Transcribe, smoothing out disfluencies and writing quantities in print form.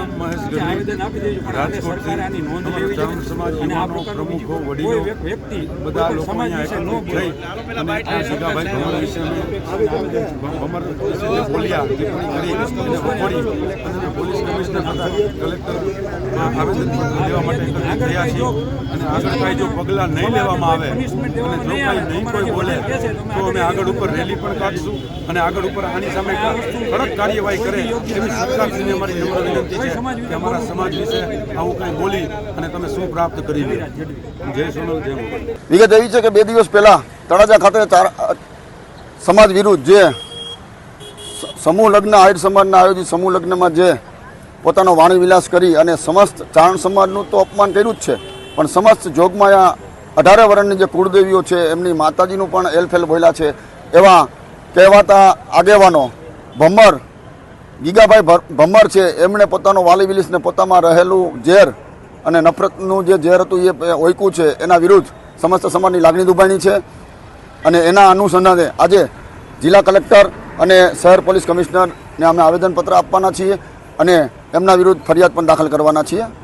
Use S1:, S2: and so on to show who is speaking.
S1: નામ મહેશ ગઢવી, રાજકોટથી અમારા ચારણ સમાજ યુવાનો પ્રમુખો વડીલો બધા લોકો અહીંયા એકત્રિત થઈ અને આ સગાભાઈ ભમર વિશે ભમર વિશે જે બોલ્યા ટિપ્પણી કરી એને વખોડી અને પોલીસ કમિશનર તથા કલેક્ટરમાં આવેદનપત્ર દેવા માટે એકત્રિત થયા છીએ અને આગળ કાંઈ જો પગલાં નહીં લેવામાં આવે અને જો કાંઈ નહીં કોઈ બોલે તો અમે આગળ ઉપર રેલી પણ કાઢશું અને આગળ ઉપર આની સામે કડક કાર્યવાહી કરે એવી સરકારશ્રીને અમારી નમ્ર વિનંતી છે કે અમારા સમાજ વિશે આવું કંઈ બોલી અને તમે શું પ્રાપ્ત કરી લો. જય સોનલ જય મોગલ.
S2: વિગત એવી છે કે 2 દિવસ પહેલાં તળાજા ખાતે સમાજ વિરુદ્ધ જે સમૂહ લગ્ન આહિર સમાજના આયોજિત સમૂહ લગ્નમાં જે પોતાનો વાણી વિલાસ કરી અને સમસ્ત ચારણ સમાજનું તો અપમાન કર્યું જ છે, પણ સમસ્ત જોગમાયા 18 વર્ષની જે કુળદેવીઓ છે એમની માતાજીનું પણ એલફેલ બોલ્યા છે. એવા કહેવાતા આગેવાનો ભમર ગીગાભાઈ ભમર છે, એમણે પોતાનો વાલી વિલાસને પોતામાં રહેલું ઝેર અને નફરતનું જે ઝેર હતું એ ઓયકું છે. એના વિરુદ્ધ સમસ્ત સમાજની લાગણી દુભાણી છે અને એના અનુસંધાને આજે જિલ્લા કલેક્ટર અને શહેર પોલીસ કમિશનરને અમે આવેદનપત્ર આપવાના છીએ અને એમના વિરુદ્ધ ફરિયાદ પણ દાખલ કરવાના છીએ.